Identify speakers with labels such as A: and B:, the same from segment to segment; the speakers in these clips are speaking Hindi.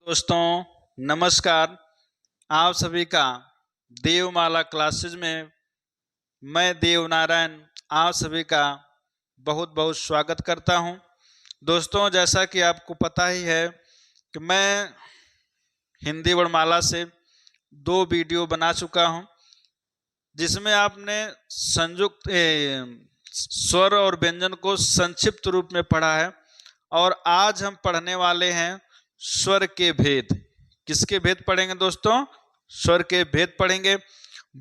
A: दोस्तों नमस्कार। आप सभी का देवमाला क्लासेज में मैं देवनारायण आप सभी का बहुत बहुत स्वागत करता हूं। दोस्तों जैसा कि आपको पता ही है कि मैं हिंदी वर्णमाला से 2 वीडियो बना चुका हूं, जिसमें आपने संयुक्त स्वर और व्यंजन को संक्षिप्त रूप में पढ़ा है। और आज हम पढ़ने वाले हैं स्वर के भेद। किसके भेद पढ़ेंगे दोस्तों? स्वर के भेद पढ़ेंगे।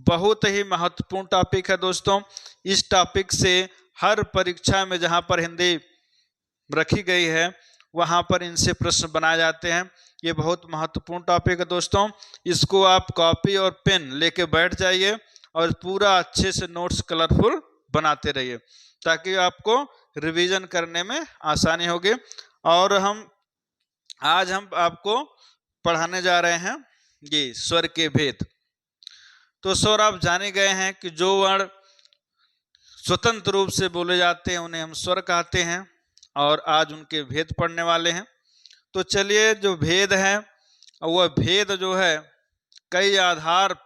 A: बहुत ही महत्वपूर्ण टॉपिक है दोस्तों। इस टॉपिक से हर परीक्षा में जहां पर हिंदी रखी गई है वहां पर इनसे प्रश्न बनाए जाते हैं। ये बहुत महत्वपूर्ण टॉपिक है दोस्तों। इसको आप कॉपी और पेन लेके बैठ जाइए और पूरा अच्छे से नोट्स कलरफुल बनाते रहिए, ताकि आपको रिवीजन करने में आसानी होगी। और आज हम आपको पढ़ाने जा रहे हैं ये स्वर के भेद। तो स्वर आप जाने गए हैं कि जो वर्ण स्वतंत्र रूप से बोले जाते हैं उन्हें हम स्वर कहते हैं, और आज उनके भेद पढ़ने वाले हैं। तो चलिए, जो भेद है वह भेद जो है कई आधार,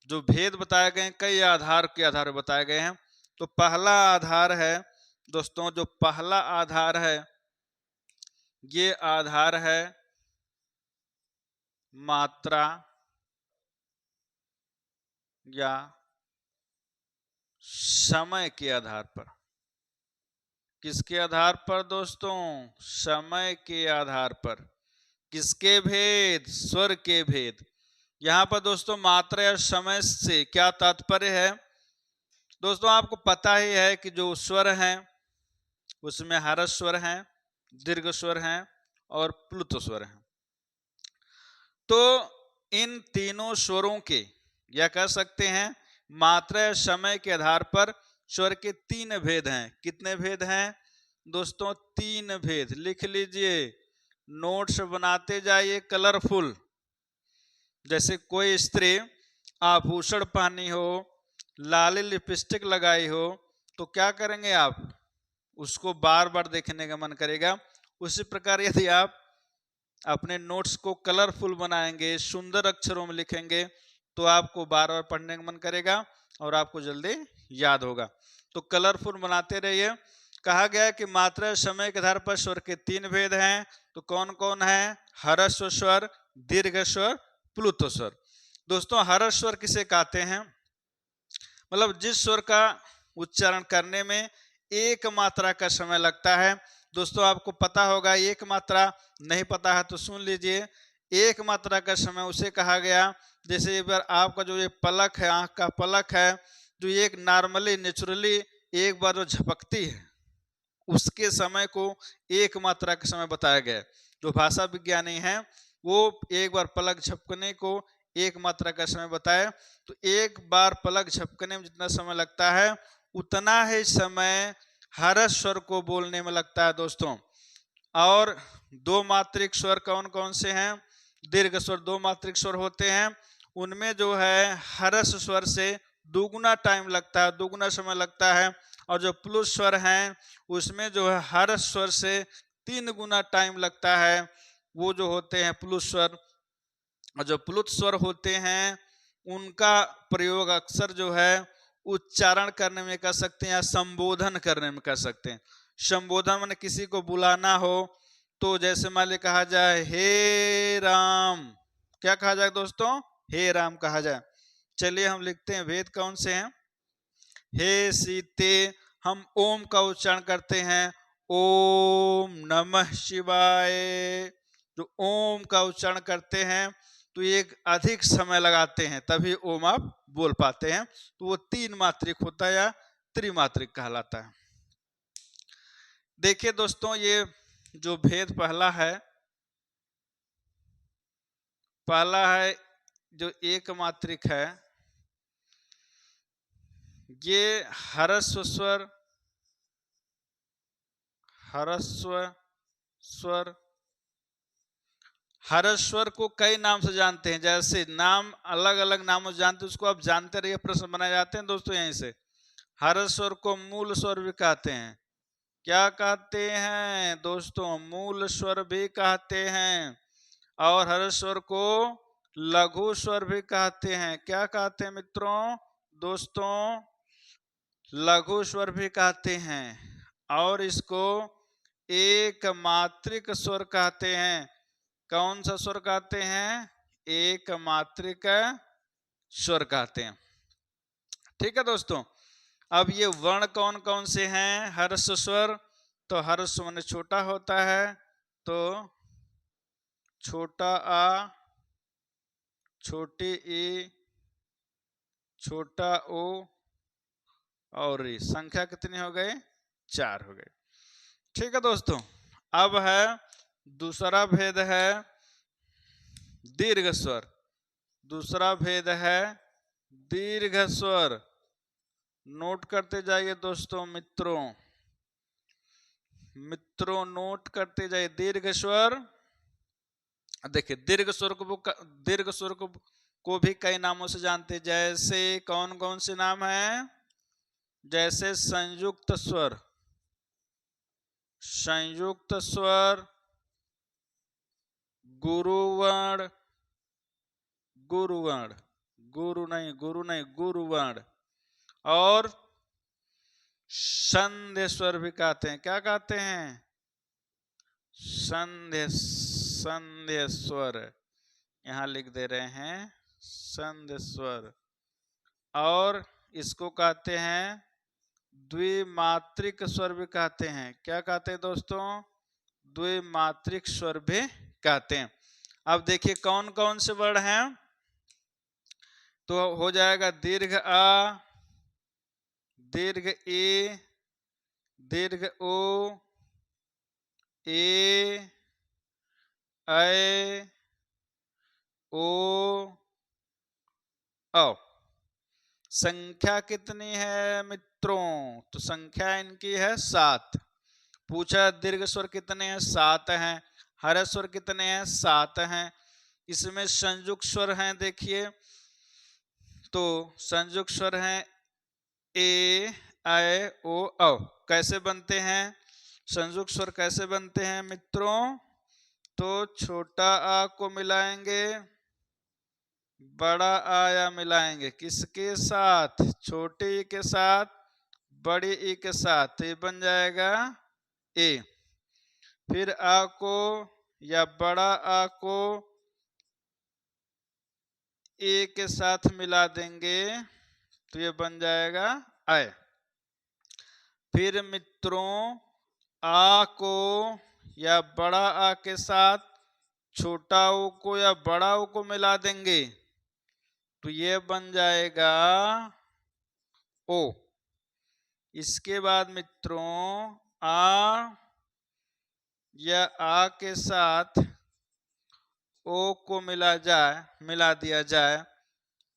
A: जो भेद बताए गए हैं कई आधार के आधार पर बताए गए हैं। तो पहला आधार है दोस्तों, जो पहला आधार है ये आधार है मात्रा या समय के आधार पर। किसके आधार पर दोस्तों? समय के आधार पर। किसके भेद? स्वर के भेद। यहां पर दोस्तों मात्रा या समय से क्या तात्पर्य है? दोस्तों आपको पता ही है कि जो स्वर हैं उसमें हर्ष स्वर हैं, दीर्घ स्वर हैं और प्लुत स्वर हैं। तो इन तीनों स्वरों के, या कह सकते हैं मात्रा या समय के आधार पर स्वर के 3 भेद हैं। कितने भेद हैं दोस्तों? 3 भेद। लिख लीजिए, नोट्स बनाते जाइए कलरफुल। जैसे कोई स्त्री आभूषण पहनी हो, लाली लिपस्टिक लगाई हो, तो क्या करेंगे आप? उसको बार बार देखने का मन करेगा। उसी प्रकार यदि आप अपने नोट्स को कलरफुल बनाएंगे, सुंदर अक्षरों में लिखेंगे, तो आपको बार बार पढ़ने का मन करेगा और आपको जल्दी याद होगा। तो कलरफुल बनाते रहिए। कहा गया है कि मात्रा समय के आधार पर स्वर के 3 भेद हैं। तो कौन कौन है? हर्ष स्वर, दीर्घ स्वर, प्लुत स्वर। दोस्तों हर्ष स्वर किसे कहते हैं? मतलब जिस स्वर का उच्चारण करने में एक मात्रा का समय लगता है। दोस्तों आपको पता होगा, एक मात्रा नहीं पता है तो सुन लीजिए। एक मात्रा का समय उसे कहा गया, जैसे एक बार आपका जो ये पलक है, आंख का पलक है, जो एक नॉर्मली नेचुरली एक बार जो झपकती है, उसके समय को एक मात्रा का समय बताया गया। जो भाषा विज्ञानी हैं वो एक बार पलक झपकने को एक मात्रा का समय बताए। तो एक बार पलक झपकने में जितना समय लगता है उतना ही समय हर्ष स्वर को बोलने में लगता है दोस्तों। और 2 मात्रिक स्वर कौन कौन से हैं? दीर्घ स्वर 2 मात्रिक स्वर होते हैं। उनमें जो है हर्ष स्वर से दुगुना टाइम लगता है, दुगुना समय लगता है। और जो प्लुत स्वर हैं उसमें जो है हर्ष स्वर से 3 गुना टाइम लगता है। वो जो होते हैं प्लुत स्वर। और जो प्लुत स्वर होते हैं उनका प्रयोग अक्सर जो है उच्चारण करने में कर सकते हैं या संबोधन करने में कर सकते हैं। संबोधन माने किसी को बुलाना हो, तो जैसे मान ली कहा जाए हे राम, क्या कहा जाए दोस्तों? हे राम कहा जाए। चलिए हम लिखते हैं भेद कौन से हैं। हे सीते, हम ओम का उच्चारण करते हैं, ओम नमः शिवाय। जो ओम का उच्चारण करते हैं तो एक अधिक समय लगाते हैं, तभी ओम आप बोल पाते हैं। तो वो 3 मात्रिक होता है या त्रिमात्रिक कहलाता है। देखिए दोस्तों, ये जो भेद पहला है जो एक मात्रिक है, ये ह्रस्व स्वर, हर्ष स्वर को कई नाम से जानते हैं। जैसे नाम अलग अलग नामों से जानते हैं, उसको आप जानते रहिए, प्रश्न बनाए जाते हैं दोस्तों यहीं से। हर्ष स्वर को मूल स्वर भी कहते हैं। क्या कहते हैं दोस्तों? मूल स्वर भी कहते हैं। और हर्ष स्वर को लघु स्वर भी कहते हैं। क्या कहते हैं मित्रों दोस्तों? लघु स्वर भी कहते हैं। और इसको एक मात्रिक स्वर कहते हैं। कौन सा स्वर कहते हैं? एक मात्रिक स्वर कहते हैं। ठीक है दोस्तों। अब ये वर्ण कौन कौन से हैं? हर्ष स्वर, तो हर्ष माने छोटा होता है, तो छोटा आ, छोटी ई, छोटा ओ और ई। संख्या कितनी हो गई? 4 हो गई। ठीक है दोस्तों। अब है दूसरा भेद है दीर्घ स्वर। दूसरा भेद है दीर्घ स्वर। नोट करते जाइए दोस्तों, मित्रों नोट करते जाइए। दीर्घ स्वर, देखिए दीर्घ स्वर को भी कई नामों से जानते। जैसे कौन कौन से नाम हैं? जैसे संयुक्त स्वर, संयुक्त स्वर, गुरुवर्ण, गुरुवर्ण, गुरु नहीं गुरुवर्ण, और संध्य स्वर भी कहते हैं। क्या कहते हैं? संध्य स्वर। यहां लिख दे रहे हैं संध्य स्वर। और इसको कहते हैं द्विमात्रिक स्वर भी कहते हैं। क्या कहते हैं दोस्तों? द्विमात्रिक स्वर भी कहते हैं। अब देखिए कौन कौन से वर्ण हैं। तो हो जाएगा दीर्घ आ, दीर्घ ए, दीर्घ ओ, ए, ऐ, ओ, औ। संख्या कितनी है मित्रों? तो संख्या इनकी है 7। पूछा दीर्घ स्वर कितने हैं? 7 हैं। हर्ष स्वर कितने हैं? 7 हैं। इसमें संयुक्त स्वर हैं, देखिए तो संयुक्त स्वर हैं ए, ऐ, ओ, औ। कैसे बनते हैं संयुक्त स्वर? कैसे बनते हैं मित्रों? तो छोटा आ को मिलाएंगे बड़ा आया मिलाएंगे। किसके साथ? छोटे ई के साथ, बड़ी ई के साथ। तो ये बन जाएगा ए। फिर आ को या बड़ा आ को ए के साथ मिला देंगे तो ये बन जाएगा आय। फिर मित्रों आ को या बड़ा आ के साथ छोटा ओ को या बड़ा ओ को मिला देंगे तो ये बन जाएगा ओ। इसके बाद मित्रों आ या आ के साथ ओ को मिला दिया जाए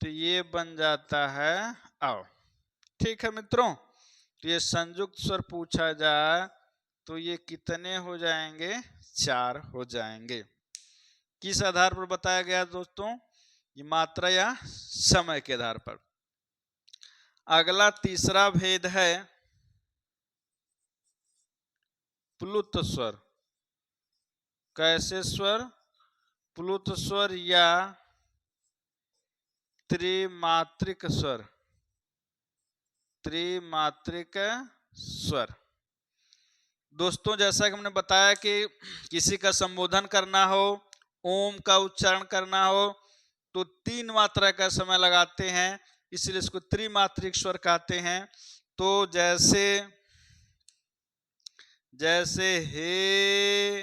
A: तो ये बन जाता है आओ। ठीक है मित्रों। तो ये संयुक्त स्वर पूछा जाए तो ये कितने हो जाएंगे? 4 हो जाएंगे। किस आधार पर बताया गया दोस्तों? ये मात्रा या समय के आधार पर। अगला तीसरा भेद है प्लुत स्वर। कैसे स्वर? प्लुत स्वर या त्रिमात्रिक स्वर। त्रिमात्रिक स्वर दोस्तों, जैसा कि हमने बताया कि किसी का संबोधन करना हो, ओम का उच्चारण करना हो तो 3 मात्रा का समय लगाते हैं, इसलिए इसको त्रिमात्रिक स्वर कहते हैं। तो जैसे हे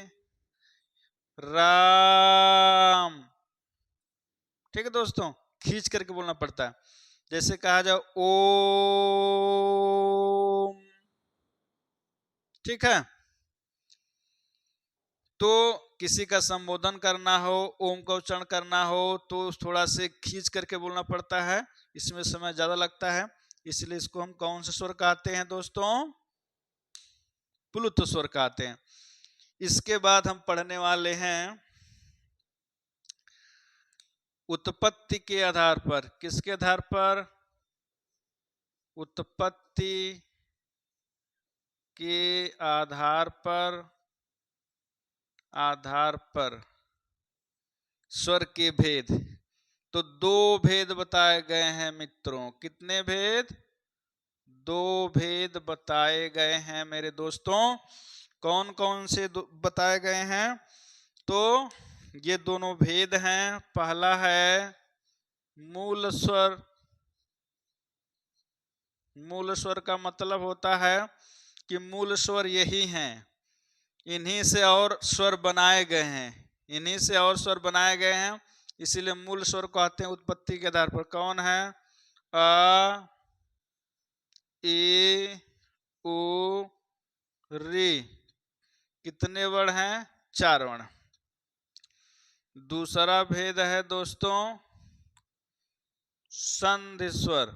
A: राम, ठीक है दोस्तों, खींच करके बोलना पड़ता है। जैसे कहा जाए ओम, ठीक है। तो किसी का संबोधन करना हो, ओम का उच्चारण करना हो तो थोड़ा से खींच करके बोलना पड़ता है, इसमें समय ज्यादा लगता है, इसलिए इसको हम कौन सा स्वर कहते हैं दोस्तों? प्लुत स्वर कहते हैं। इसके बाद हम पढ़ने वाले हैं उत्पत्ति के आधार पर। किसके आधार पर? उत्पत्ति के आधार पर स्वर के भेद। तो दो भेद बताए गए हैं मित्रों। कितने भेद? दो भेद बताए गए हैं मेरे दोस्तों। कौन कौन से बताए गए हैं? तो ये दोनों भेद हैं। पहला है मूल स्वर। मूल स्वर का मतलब होता है कि मूल स्वर यही हैं, इन्हीं से और स्वर बनाए गए हैं, इन्हीं से और स्वर बनाए गए हैं, इसीलिए मूल स्वर कहते हैं उत्पत्ति के आधार पर। कौन है? अ, ए, ओ, री। कितने वर्ण हैं? 4 वर्ण। दूसरा भेद है दोस्तों संधि स्वर।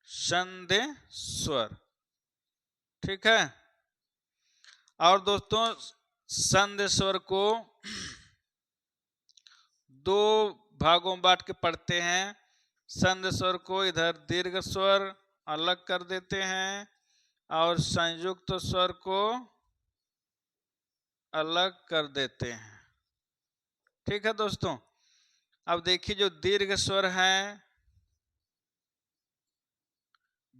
A: संधि स्वर, ठीक है। और दोस्तों संधि स्वर को दो भागों में बांट के पढ़ते हैं। संधि स्वर को इधर दीर्घ स्वर अलग कर देते हैं और संयुक्त स्वर को अलग कर देते हैं, ठीक है दोस्तों। अब देखिए जो दीर्घ स्वर हैं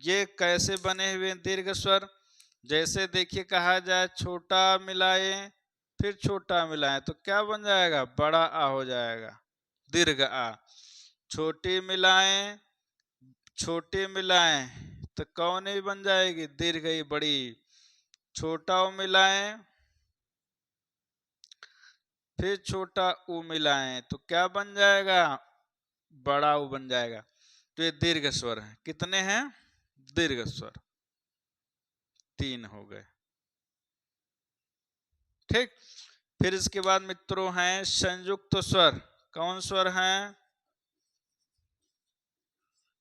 A: ये कैसे बने हुए हैं दीर्घ स्वर। जैसे देखिए कहा जाए छोटा मिलाए फिर छोटा मिलाए तो क्या बन जाएगा? बड़ा आ हो जाएगा, दीर्घ आ। छोटी मिलाएं छोटी मिलाएं तो कौन ही बन जाएगी? दीर्घ ही बड़ी। छोटा उ मिलाएं फिर छोटा उ मिलाएं तो क्या बन जाएगा? बड़ा उ बन जाएगा। तो ये दीर्घ स्वर है। कितने हैं दीर्घ स्वर? 3 हो गए, ठीक। फिर इसके बाद मित्रों हैं संयुक्त स्वर। कौन स्वर हैं?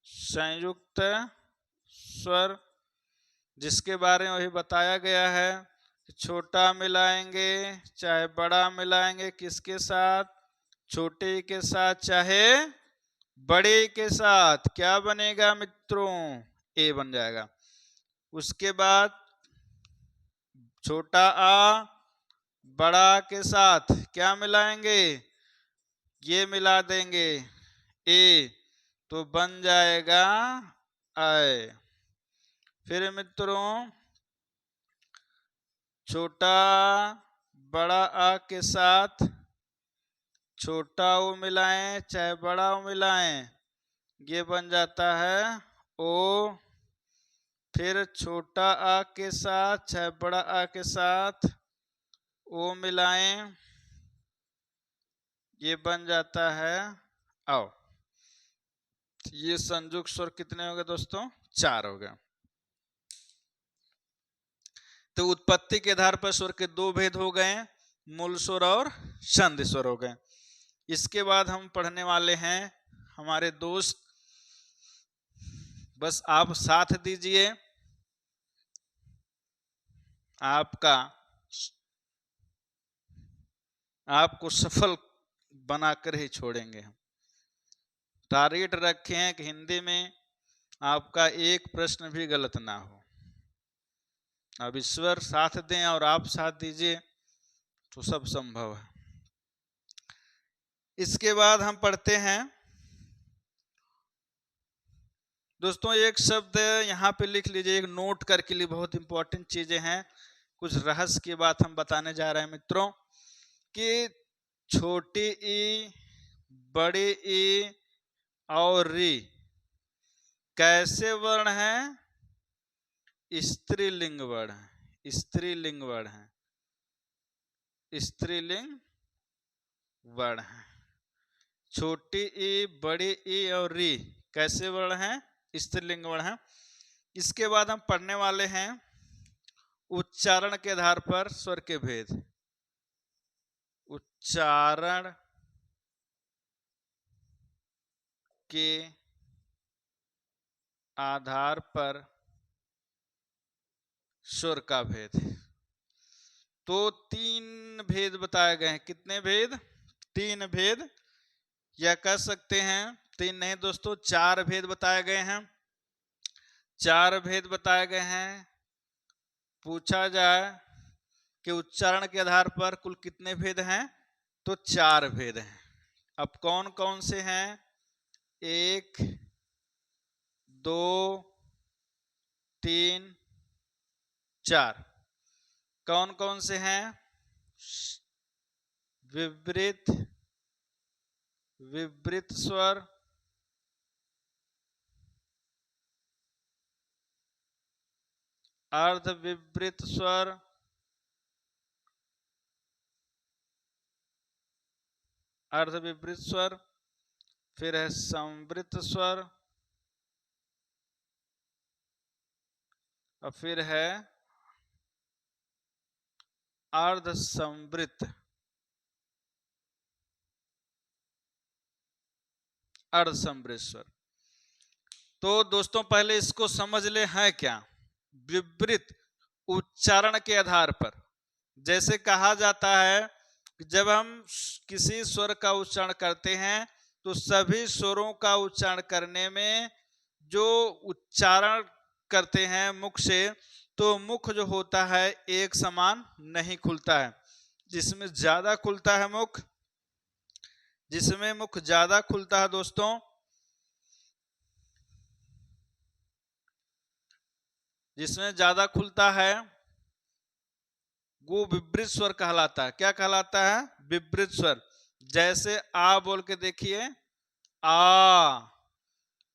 A: संयुक्त स्वर, जिसके बारे में वही बताया गया है। छोटा मिलाएंगे चाहे बड़ा मिलाएंगे, किसके साथ? छोटे के साथ चाहे बड़े के साथ। क्या बनेगा मित्रों? ए बन जाएगा। उसके बाद छोटा आ बड़ा के साथ क्या मिलाएंगे? ये मिला देंगे ए तो बन जाएगा आय। फिर मित्रों छोटा बड़ा आ के साथ छोटा उ मिलाएं चाहे बड़ा उ मिलाएं, ये बन जाता है ओ। फिर छोटा आ के साथ चाहे बड़ा आ के साथ ओ मिलाएं, ये बन जाता है आओ। ये संयुक्त स्वर कितने हो गए दोस्तों? 4 हो गए। तो उत्पत्ति के आधार पर स्वर के 2 भेद हो गए, मूल स्वर और संधि स्वर हो गए। इसके बाद हम पढ़ने वाले हैं हमारे दोस्त, बस आप साथ दीजिए, आपको सफल बनाकर ही छोड़ेंगे हम। टारगेट रखे हैं कि हिंदी में आपका एक प्रश्न भी गलत ना हो। अब ईश्वर साथ दें और आप साथ दीजिए तो सब संभव है। इसके बाद हम पढ़ते हैं दोस्तों एक शब्द यहाँ पे लिख लीजिए, एक नोट करके लिए, बहुत इंपॉर्टेंट चीजें हैं, कुछ रहस्य की बात हम बताने जा रहे हैं मित्रों कि छोटी ई बड़ी ई और री कैसे वर्ण है? स्त्रीलिंग वर्ण है। स्त्रीलिंग वर्ण है। स्त्रीलिंग वर्ण है। छोटी ई बड़ी ई और री कैसे वर्ण है? स्त्रीलिंग वर्ण है। इसके बाद हम पढ़ने वाले हैं उच्चारण के आधार पर स्वर के भेद। उच्चारण के आधार पर स्वर का भेद। तो 3 भेद बताए गए हैं। कितने भेद? 3 भेद, या कह सकते हैं 3 नहीं दोस्तों 4 भेद बताए गए हैं। 4 भेद बताए गए हैं। पूछा जाए कि उच्चारण के आधार पर कुल कितने भेद हैं तो 4 भेद हैं। अब कौन कौन से हैं? 1, 2, 3, 4। कौन कौन से हैं? विपरीत, विपरीत स्वर, अर्ध विपरीत स्वर, अर्ध विपरीत स्वर, फिर है संवृत स्वर, और फिर है अर्ध संवृत, अर्ध संवृत स्वर। तो दोस्तों पहले इसको समझ ले है क्या? विपरीत उच्चारण के आधार पर, जैसे कहा जाता है कि जब हम किसी स्वर का उच्चारण करते हैं तो सभी स्वरों का उच्चारण करने में जो उच्चारण करते हैं मुख से, तो मुख जो होता है एक समान नहीं खुलता है। जिसमें ज्यादा खुलता है मुख, जिसमें मुख ज्यादा खुलता है दोस्तों, जिसमें ज्यादा खुलता है वो विपरीत स्वर कहलाता है। क्या कहलाता है? विपरीत स्वर। जैसे आ बोल के देखिए,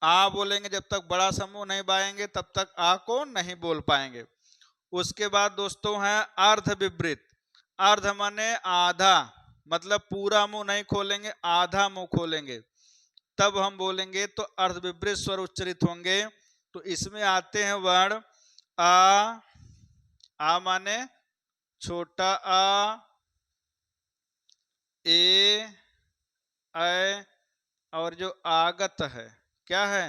A: आ बोलेंगे, जब तक बड़ा समूह नहीं बाएंगे तब तक आ को नहीं बोल पाएंगे। उसके बाद दोस्तों है अर्ध विपरीत। अर्ध माने आधा, मतलब पूरा मुंह नहीं खोलेंगे, आधा मुंह खोलेंगे, तब हम बोलेंगे तो अर्ध विपरीत स्वर उच्चरित होंगे। तो इसमें आते हैं वर्ण आ माने छोटा आ, ए, ऐ, और जो आगत है, क्या है?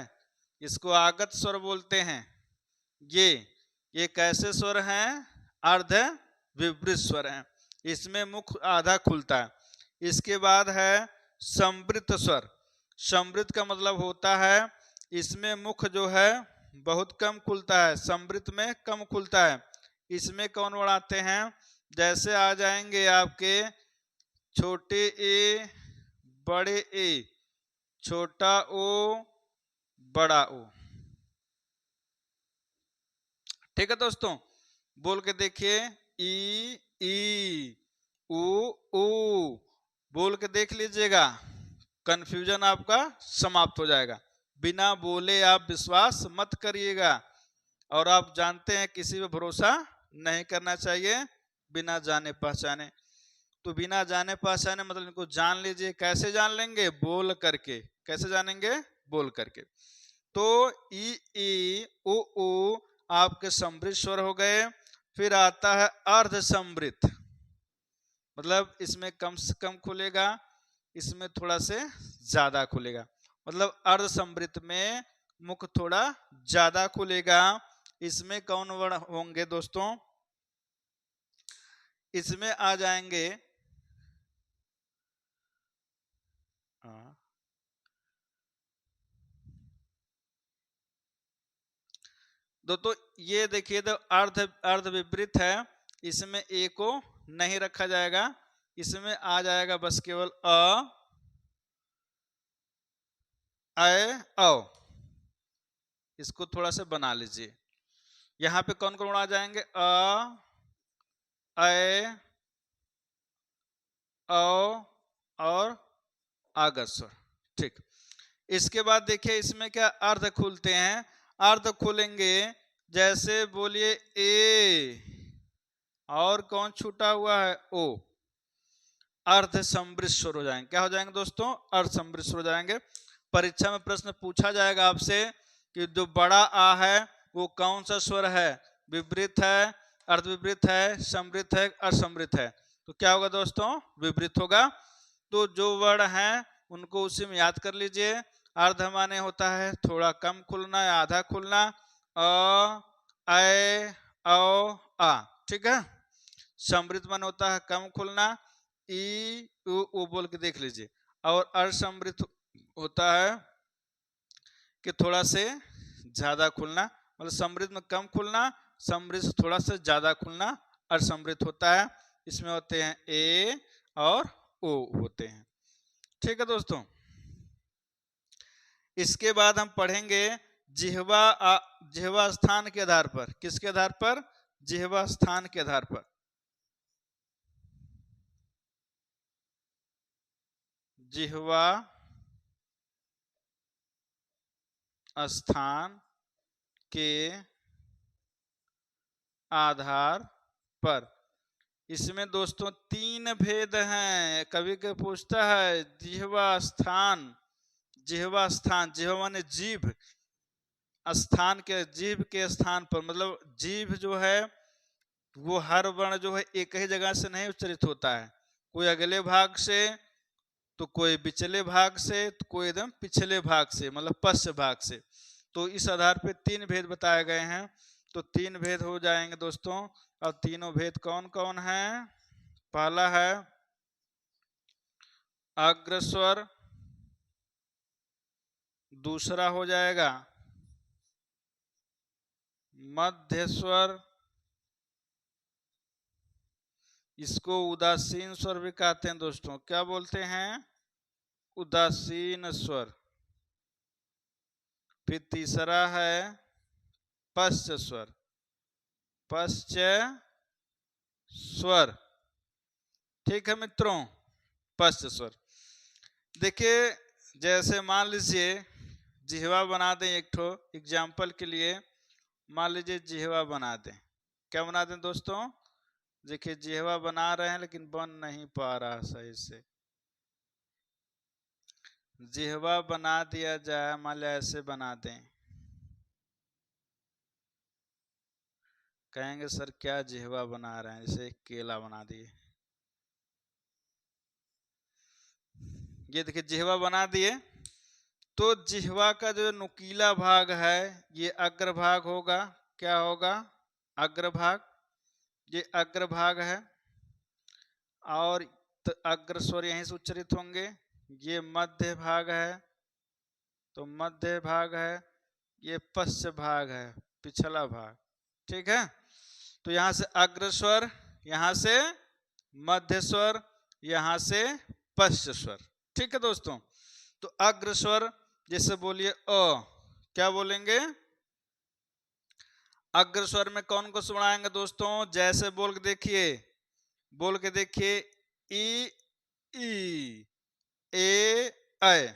A: इसको आगत स्वर बोलते हैं। ये कैसे स्वर हैं? अर्ध विपरीत स्वर हैं। इसमें मुख आधा खुलता है। इसके बाद है संवृत स्वर। संवृत का मतलब होता है इसमें मुख जो है बहुत कम खुलता है, संवृत में कम खुलता है। इसमें कौन वर्ण आते हैं? जैसे आ जाएंगे आपके छोटे ए, बड़े ए, छोटा ओ, बड़ा ओ। ठीक है दोस्तों, बोल के देखिए, ई, ऊ, बोल के देख लीजिएगा, कंफ्यूजन आपका समाप्त हो जाएगा। बिना बोले आप विश्वास मत करिएगा। और आप जानते हैं किसी पे भरोसा नहीं करना चाहिए बिना जाने पहचाने। तो बिना जाने पहचाने मतलब इनको जान लीजिए। कैसे जान लेंगे? बोल करके। कैसे जानेंगे? बोल करके। तो ई, ऊ आपके संवृत स्वर हो गए। फिर आता है अर्ध संवृत, मतलब इसमें कम से कम खुलेगा, इसमें थोड़ा से ज्यादा खुलेगा। मतलब अर्ध संवृत में मुख थोड़ा ज्यादा खुलेगा। इसमें कौन वर्ण होंगे दोस्तों? इसमें आ जाएंगे दोस्तों, ये देखिए तो अर्ध विपरीत है। इसमें ए को नहीं रखा जाएगा, इसमें आ जाएगा बस केवल अ, ऐ, औ। इसको थोड़ा सा बना लीजिए। यहाँ पे कौन कौन आ जाएंगे? अ, ऐ, औ और आगत स्वर। ठीक। इसके बाद देखिए इसमें क्या अर्ध खुलते हैं। अर्ध खुलेंगे, जैसे बोलिए ए, और कौन छूटा हुआ है? ओ। अर्ध संवृत स्वर हो जाएंगे। क्या हो जाएंगे दोस्तों? अर्ध संवृत स्वर हो जाएंगे। परीक्षा में प्रश्न पूछा जाएगा आपसे कि जो बड़ा आ है वो कौन सा स्वर है? विपरीत है, अर्ध विपरीत है, समृत है, असमृत है? तो क्या होगा दोस्तों? विपरीत होगा। तो जो वर्ण है उनको उसी में याद कर लीजिए। अर्ध माने होता है थोड़ा कम खुलना या आधा खुलना। अ, ऐ, औ, आ। ठीक है। समृत माने होता है कम खुलना। ई, उ बोल के देख लीजिए। और असमृत होता है कि थोड़ा से ज्यादा खुलना, मतलब समृत में कम खुलना, समृत से थोड़ा सा ज्यादा खुलना असमृत होता है। इसमें होते हैं ए और ओ होते हैं। ठीक है दोस्तों, इसके बाद हम पढ़ेंगे जिह्वा स्थान के आधार पर। किसके आधार पर? जिह्वा स्थान के आधार पर। जिह्वा स्थान के आधार पर। इसमें दोस्तों 3 भेद हैं। कभी कभी पूछता है जिह्वा स्थान, जिह्वा स्थान, जिह्वा माने जीभ, स्थान के जीभ के स्थान पर, मतलब जीभ जो है वो हर वर्ण जो है एक ही जगह से नहीं उच्चारित होता है, कोई अगले भाग से, तो कोई पिछले भाग से, तो कोई एकदम पिछले भाग से, मतलब पश्च भाग से। तो इस आधार पे 3 भेद बताए गए हैं। तो 3 भेद हो जाएंगे दोस्तों। अब तीनों भेद कौन कौन है? पहला है अग्रस्वर, दूसरा हो जाएगा मध्य स्वर, इसको उदासीन स्वर भी कहते हैं दोस्तों। क्या बोलते हैं? उदासीन स्वर। फिर तीसरा है पश्च स्वर, पश्च स्वर। ठीक है मित्रों, पश्च स्वर। देखिए, जैसे मान लीजिए जिह्वा बना दें एक ठो एग्जाम्पल के लिए, मान लीजिए जिह्वा बना दें। क्या बना दें दोस्तों? देखिए जिह्वा बना रहे हैं लेकिन बन नहीं पा रहा सही से। जिह्वा बना दिया जाए, मान लिया ऐसे बना दें। कहेंगे सर क्या जिह्वा बना रहे हैं, जैसे केला बना दिए। ये देखिए जिह्वा बना दिए, तो जिह्वा का जो नुकीला भाग है ये अग्रभाग होगा। क्या होगा? अग्रभाग। ये अग्रभाग है, और अग्रस्वर यहीं से उच्चारित होंगे। ये मध्य भाग है, तो मध्य भाग है। ये पश्च भाग है, पिछला भाग। ठीक है, तो यहां से अग्रस्वर, यहां से मध्य स्वर, यहां से पश्च स्वर। ठीक है दोस्तों, तो अग्रस्वर जैसे बोलिए अ, क्या बोलेंगे? अग्रस्वर में कौन को सुनाएंगे दोस्तों? जैसे बोल के देखिए, बोल के देखिए, ई ई ए ऐ,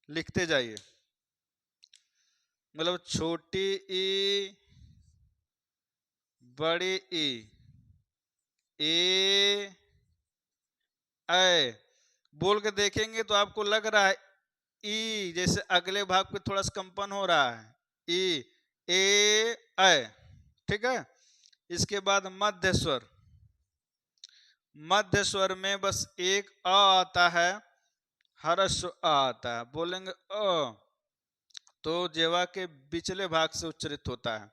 A: लिखते जाइए। मतलब छोटी ई, बड़ी ई, ए ऐ। बोल के देखेंगे तो आपको लग रहा है ई जैसे अगले भाग पे थोड़ा सा कंपन हो रहा है, ई ए ऐ। ठीक है, इसके बाद मध्य स्वर। मध्य स्वर में बस एक अ आता है, हर्ष अ आता है। बोलेंगे अ, तो जिह्वा के पिछले भाग से उच्चारित होता है।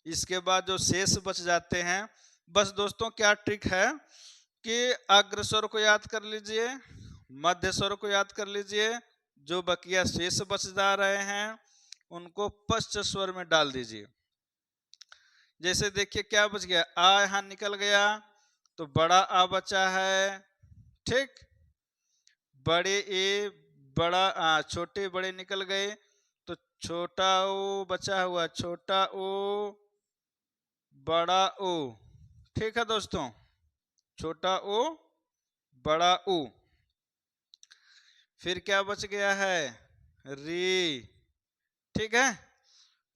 A: इसके बाद जो शेष बच जाते हैं, बस दोस्तों क्या ट्रिक है कि अग्रस्वर को याद कर लीजिए, मध्य स्वर को याद कर लीजिए, जो बकिया शेष बच जा रहे हैं उनको पश्च स्वर में डाल दीजिए। जैसे देखिए क्या बच गया, आ यहां निकल गया तो बड़ा आ बचा है। ठीक, बड़े ए, बड़ा आ, छोटे बड़े निकल गए तो छोटा ओ बचा हुआ, छोटा ओ, बड़ा ओ। ठीक है दोस्तों, छोटा ओ, बड़ा ऊ। फिर क्या बच गया है? री। ठीक है,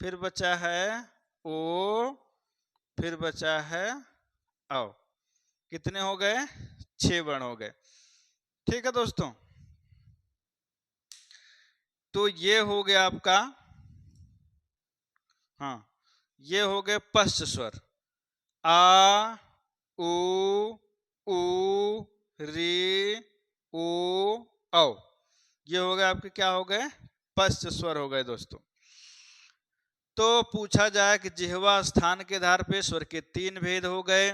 A: फिर बचा है ओ, फिर बचा है औ। कितने हो गए? 6 वर्ण हो गए। ठीक है दोस्तों, तो ये हो गया आपका, हाँ, ये हो गए पश्च स्वर। आ, उ, री, उ, औ। ये हो गए आपके, क्या हो गए? पश्च स्वर हो गए दोस्तों। तो पूछा जाए कि जिह्वा स्थान के आधार पे स्वर के 3 भेद हो गए,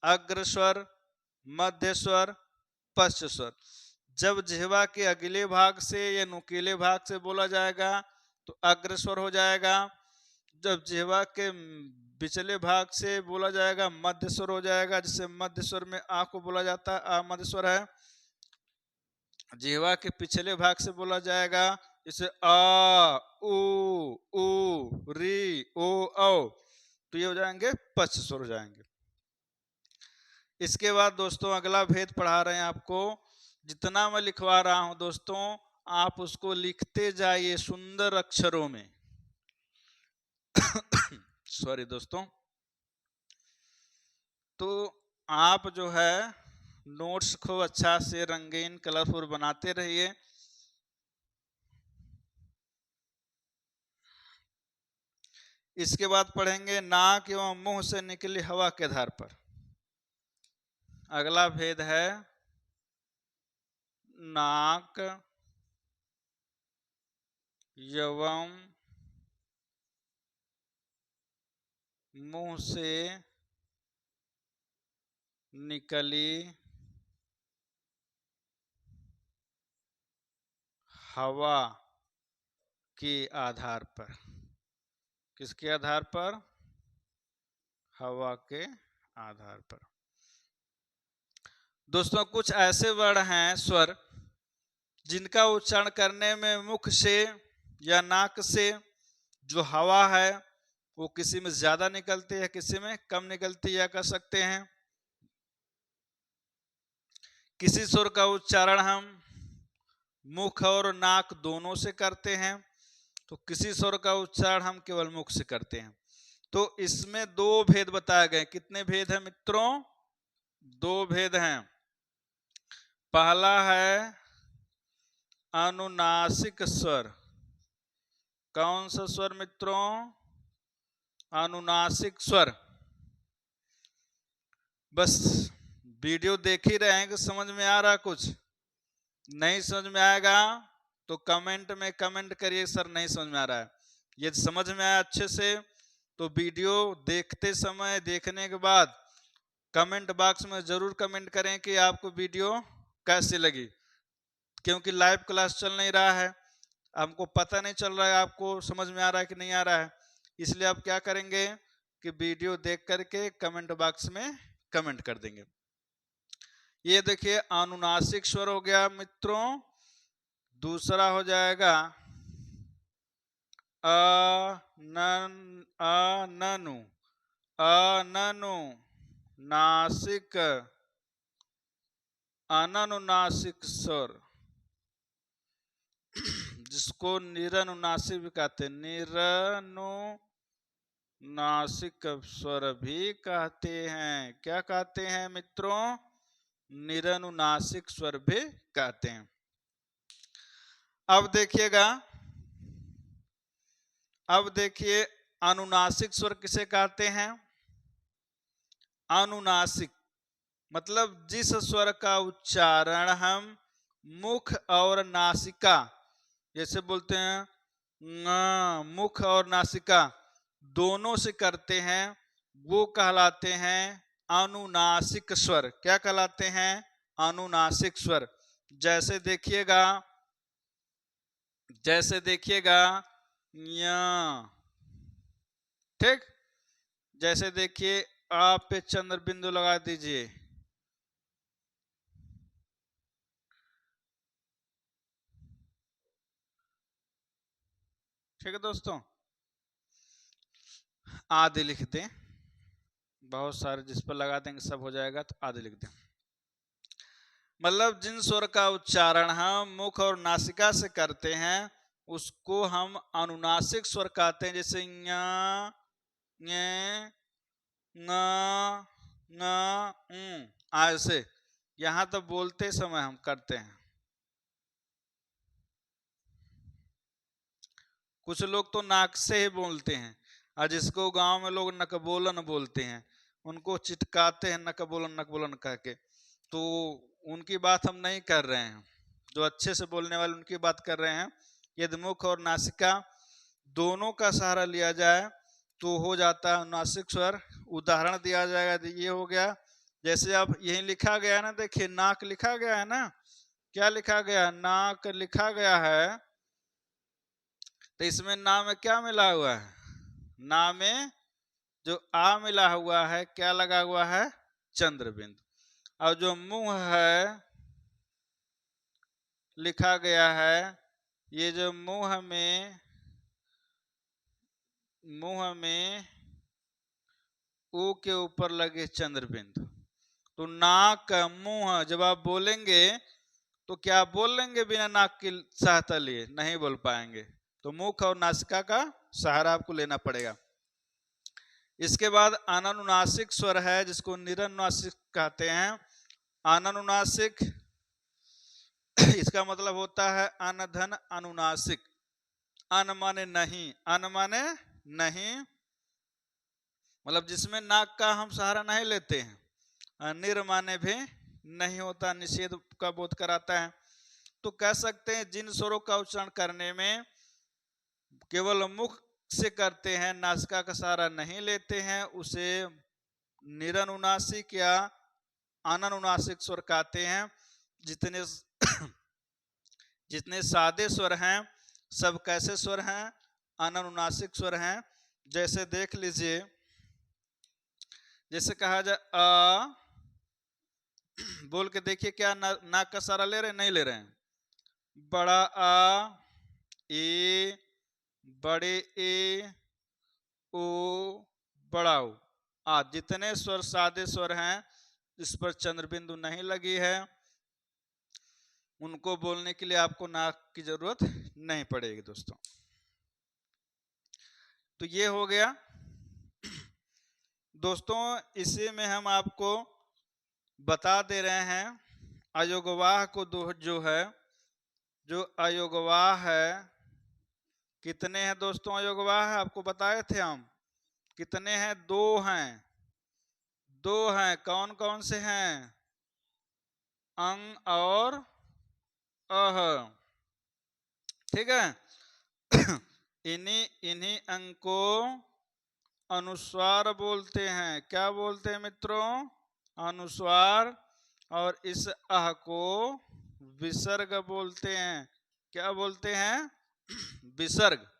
A: अग्र स्वर, मध्य स्वर, पश्च स्वर। जब जिह्वा के अगले भाग से या नुकीले भाग से बोला जाएगा तो अग्र स्वर हो जाएगा। जब जिह्वा के पिछले भाग से बोला जाएगा मध्य स्वर हो जाएगा, जिससे मध्य स्वर में आ को बोला जाता है, आ मध्य स्वर है। जिह्वा के पिछले भाग से बोला जाएगा, जैसे आ, उ, री, ओ, औ, तो ये हो जाएंगे पच स्वर हो जाएंगे। इसके बाद दोस्तों अगला भेद पढ़ा रहे हैं आपको। जितना मैं लिखवा रहा हूं दोस्तों, आप उसको लिखते जाइए सुंदर अक्षरों में। सॉरी दोस्तों। तो आप जो है नोट्स को अच्छा से रंगीन कलरफुल बनाते रहिए। इसके बाद पढ़ेंगे नाक एवं मुंह से निकली हवा के आधार पर। अगला भेद है नाक एवं मुंह से निकली हवा के आधार पर। किसके आधार पर? हवा के आधार पर। दोस्तों कुछ ऐसे वर्ण हैं स्वर जिनका उच्चारण करने में मुख से या नाक से जो हवा है वो किसी में ज्यादा निकलती है, किसी में कम निकलती है, कह सकते हैं। किसी स्वर का उच्चारण हम मुख और नाक दोनों से करते हैं, तो किसी स्वर का उच्चारण हम केवल मुख से करते हैं। तो इसमें दो भेद बताए गए। कितने भेद हैं मित्रों? दो भेद हैं। पहला है अनुनासिक स्वर। कौन सा स्वर मित्रों? अनुनासिक स्वर। बस वीडियो देख ही रहे हैं कि समझ में आ रहा कुछ? नहीं समझ में आएगा तो कमेंट में कमेंट करिए सर नहीं समझ में आ रहा है। यदि समझ में आया अच्छे से तो वीडियो देखते समय, देखने के बाद कमेंट बॉक्स में जरूर कमेंट करें कि आपको वीडियो कैसी लगी। क्योंकि लाइव क्लास चल नहीं रहा है, हमको पता नहीं चल रहा है आपको समझ में आ रहा है कि नहीं आ रहा है। इसलिए आप क्या करेंगे कि वीडियो देख करके कमेंट बॉक्स में कमेंट कर देंगे। ये देखिए अनुनासिक स्वर हो गया मित्रों। दूसरा हो जाएगा अननु। अननु नासिक, अननुनासिक स्वर, जिसको निरनुनासिक भी कहते हैं। निरनुनासिक स्वर भी कहते हैं। क्या कहते हैं मित्रों? निरनुनासिक स्वर भी कहते हैं। अब देखिएगा, अब देखिए अनुनासिक स्वर किसे कहते हैं? अनुनासिक मतलब जिस स्वर का उच्चारण हम मुख और नासिका, जैसे बोलते हैं मुख और नासिका दोनों से करते हैं, वो कहलाते हैं अनुनासिक स्वर। क्या कहलाते हैं? अनुनासिक स्वर। जैसे देखिएगा, जैसे देखिएगा ठीक। जैसे देखिए आप पे चंद्र बिंदु लगा दीजिए। ठीक है दोस्तों, आधे लिख दें, बहुत सारे जिस पर लगा देंगे सब हो जाएगा, तो आधे लिख दें। मतलब जिन स्वर का उच्चारण हम मुख और नासिका से करते हैं उसको हम अनुनासिक स्वर कहते हैं। जैसे ञ, ञ, ङ, ङ, ऐसे यहां तक बोलते समय हम करते हैं। कुछ लोग तो नाक से ही बोलते हैं, और जिसको गांव में लोग नकबोलन बोलते हैं उनको चिटकाते हैं नकबोलन नकबोलन कह के। तो उनकी बात हम नहीं कर रहे हैं, जो अच्छे से बोलने वाले उनकी बात कर रहे हैं। यदि मुख और नासिका दोनों का सहारा लिया जाए तो हो जाता है अनुनासिक स्वर। उदाहरण दिया जाएगा, ये हो गया जैसे अब यही लिखा गया है ना, देखिए नाक लिखा गया है ना, क्या लिखा गया? नाक लिखा गया है। तो इसमें ना में क्या मिला हुआ है? ना में जो आ मिला हुआ है, क्या लगा हुआ है? चंद्र बिंदु। और जो मुंह है, लिखा गया है, ये जो मुंह में ऊ के ऊपर लगे चंद्र बिंदु। तो नाक मुंह जब आप बोलेंगे तो क्या बोल लेंगे बिना नाक की सहायता लिए? नहीं बोल पाएंगे। तो मुख और नासिका का सहारा आपको लेना पड़ेगा। इसके बाद अनानुनासिक स्वर है जिसको निरनुनासिक कहते हैं। अनानुनासिक इसका मतलब होता है अनधन अनुनासिक। अन माने नहीं, अन माने नहीं, मतलब जिसमें नाक का हम सहारा नहीं लेते हैं। निर माने भी नहीं होता, निषेध का बोध कराता है। तो कह सकते हैं जिन स्वरों का उच्चारण करने में केवल मुख से करते हैं, नासिका का सहारा नहीं लेते हैं, उसे निरनुनासिक या अनानुनासिक स्वर कहते हैं। जितने जितने सादे स्वर हैं सब कैसे स्वर हैं? अनानुनासिक स्वर हैं। जैसे देख लीजिए, जैसे कहा जाए अ, बोल के देखिए, क्या नाक का सहारा ले रहे हैं? नहीं ले रहे हैं। बड़ा आ, ए, बड़े ए, ओ, बड़ा ओ, आ। जितने स्वर सादे स्वर हैं इस पर चंद्र बिंदु नहीं लगी है, उनको बोलने के लिए आपको नाक की जरूरत नहीं पड़ेगी दोस्तों। तो ये हो गया दोस्तों। इसी में हम आपको बता दे रहे हैं अयोगवाह को जो है, जो अयोगवाह है, कितने हैं दोस्तों अयोगवाह? आपको बताए थे हम कितने हैं? दो हैं, दो हैं। कौन कौन से हैं? अंग और अह, ठीक है। इन्हीं अंग को अनुस्वार बोलते हैं। क्या बोलते हैं मित्रों? अनुस्वार। और इस अह को विसर्ग बोलते हैं। क्या बोलते हैं? विसर्ग।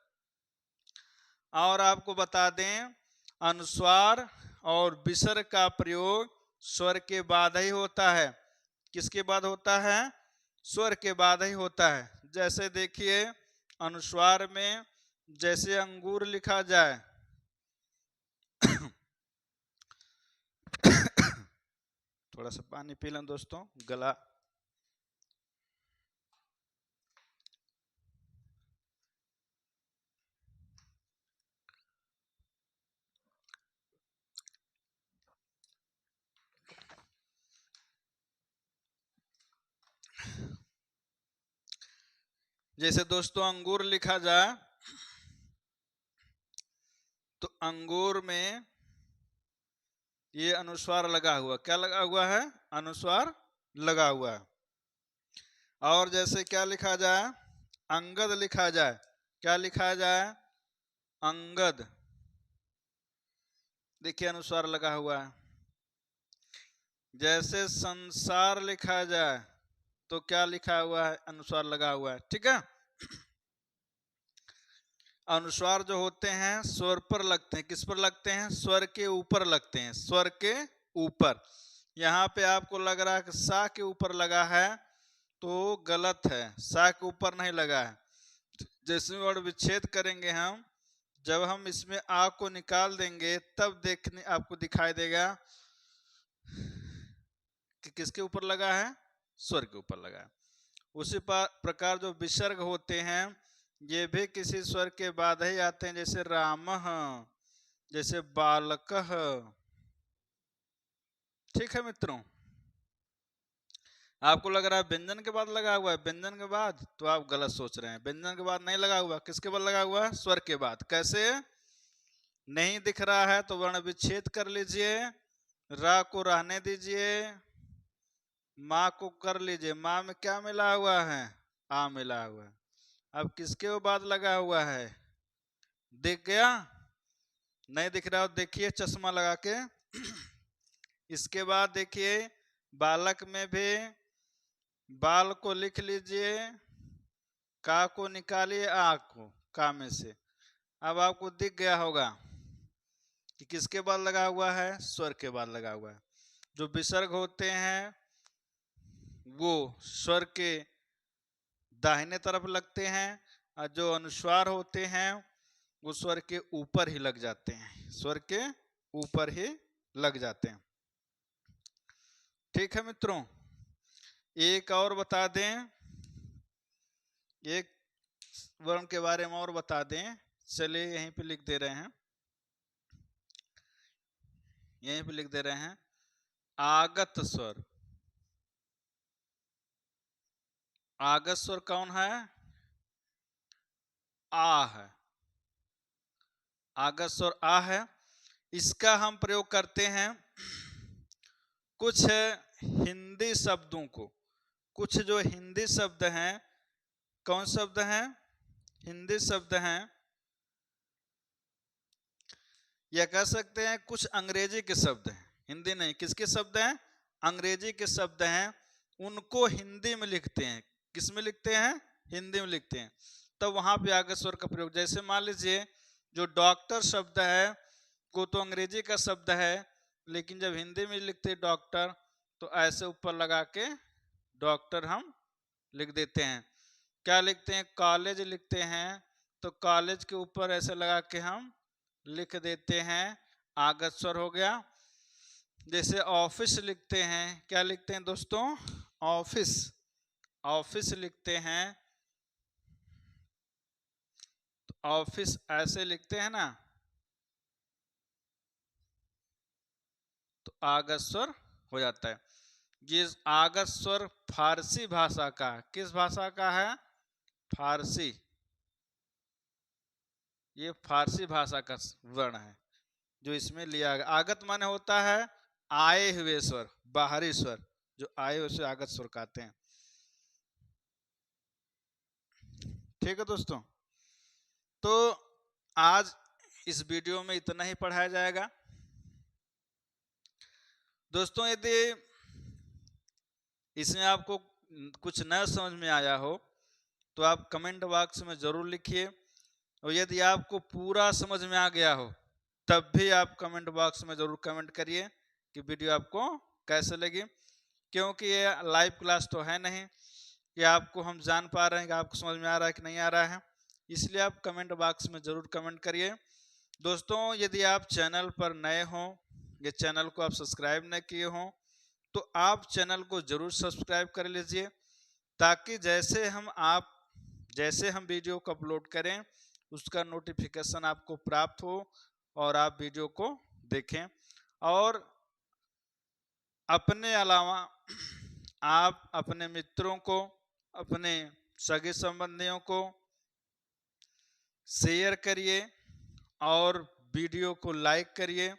A: और आपको बता दें, अनुस्वार और विसर्ग का प्रयोग स्वर के बाद ही होता है। किसके बाद होता है? स्वर के बाद ही होता है। जैसे देखिए, अनुस्वार में जैसे अंगूर लिखा जाए थोड़ा सा पानी पी लें दोस्तों, गला। जैसे दोस्तों अंगूर लिखा जाए तो अंगूर में ये अनुस्वार लगा हुआ, क्या लगा हुआ है? अनुस्वार लगा हुआ है। और जैसे क्या लिखा जाए? अंगद लिखा जाए, क्या लिखा जाए? अंगद। देखिए अनुस्वार लगा हुआ है। जैसे संसार लिखा जाए तो क्या लिखा हुआ है? अनुस्वार लगा हुआ है। ठीक है। अनुस्वार जो होते हैं स्वर पर लगते हैं। किस पर लगते हैं? स्वर के ऊपर लगते हैं, स्वर के ऊपर। यहाँ पे आपको लग रहा है कि सा के ऊपर लगा है, तो गलत है। सा के ऊपर नहीं लगा है। जैसे वर्ण विच्छेद करेंगे हम, जब हम इसमें आ को निकाल देंगे तब देखने आपको दिखाई देगा कि किसके ऊपर लगा है? स्वर के ऊपर लगा है। उसी प्रकार जो विसर्ग होते हैं ये भी किसी स्वर के बाद ही आते हैं। जैसे रामः, जैसे बालकः। ठीक है मित्रों। आपको लग रहा है व्यंजन के बाद लगा हुआ है, व्यंजन के बाद, तो आप गलत सोच रहे हैं। व्यंजन के बाद नहीं लगा हुआ। किसके बाद लगा हुआ है? स्वर के बाद। कैसे? नहीं दिख रहा है तो वर्ण विच्छेद कर लीजिए, रा को रहने दीजिए, माँ को कर लीजिए। माँ में क्या मिला हुआ है? आ मिला हुआ है। अब किसके बाद लगा हुआ है? दिख गया? नहीं दिख रहा हो देखिए चश्मा लगा के। इसके बाद देखिए बालक में भी बाल को लिख लीजिए, का को निकालिए, आ को का में से। अब आपको दिख गया होगा कि किसके बाद लगा हुआ है? स्वर के बाद लगा हुआ है। जो विसर्ग होते हैं वो स्वर के दाहिने तरफ लगते हैं और जो अनुस्वार होते हैं वो स्वर के ऊपर ही लग जाते हैं, स्वर के ऊपर ही लग जाते हैं। ठीक है मित्रों, एक और बता दें, एक वर्ण के बारे में और बता दें। चलिए यहीं पे लिख दे रहे हैं, यहीं पे लिख दे रहे हैं आगत स्वर। आगत स्वर कौन है? आ है। आगत स्वर आ है। इसका हम प्रयोग करते हैं कुछ हिंदी शब्दों को, कुछ जो हिंदी शब्द हैं, कौन शब्द हैं? हिंदी शब्द हैं, या कह सकते हैं कुछ अंग्रेजी के शब्द हैं। हिंदी नहीं, किसके शब्द हैं? अंग्रेजी के शब्द हैं, उनको हिंदी में लिखते हैं। किस में लिखते हैं? हिंदी में लिखते हैं। तो वहां पे आगत स्वर का प्रयोग, जैसे मान लीजिए जो डॉक्टर शब्द है वो तो अंग्रेजी का शब्द है, लेकिन जब हिंदी में लिखते हैं डॉक्टर तो ऐसे ऊपर लगा के डॉक्टर हम लिख देते हैं। क्या लिखते हैं? कॉलेज लिखते हैं, तो कॉलेज के ऊपर ऐसे लगा के हम लिख देते हैं, आगत स्वर हो गया। जैसे ऑफिस लिखते हैं, क्या लिखते हैं दोस्तों? ऑफिस। ऑफिस लिखते हैं तो ऑफिस ऐसे लिखते हैं ना, तो आगत स्वर हो जाता है। ये आगत स्वर फारसी भाषा का, किस भाषा का है? फारसी। ये फारसी भाषा का वर्ण है जो इसमें लिया गया। आगत माने होता है आए हुए स्वर, बाहरी स्वर, जो आए हुए से आगत स्वर कहते हैं। ठीक है दोस्तों, तो आज इस वीडियो में इतना ही पढ़ाया जाएगा। दोस्तों यदि इसमें आपको कुछ नया समझ में आया हो तो आप कमेंट बॉक्स में जरूर लिखिए, और यदि आपको पूरा समझ में आ गया हो तब भी आप कमेंट बॉक्स में जरूर कमेंट करिए कि वीडियो आपको कैसे लगी। क्योंकि ये लाइव क्लास तो है नहीं कि आपको हम जान पा रहे हैं कि आपको समझ में आ रहा है कि नहीं आ रहा है, इसलिए आप कमेंट बॉक्स में जरूर कमेंट करिए। दोस्तों यदि आप चैनल पर नए हों या चैनल को आप सब्सक्राइब न किए हों तो आप चैनल को जरूर सब्सक्राइब कर लीजिए, ताकि जैसे हम वीडियो को अपलोड करें उसका नोटिफिकेशन आपको प्राप्त हो और आप वीडियो को देखें। और अपने अलावा आप अपने मित्रों को, अपने सगे संबंधियों को शेयर करिए और वीडियो को लाइक करिए,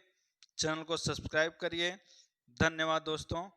A: चैनल को सब्सक्राइब करिए। धन्यवाद दोस्तों।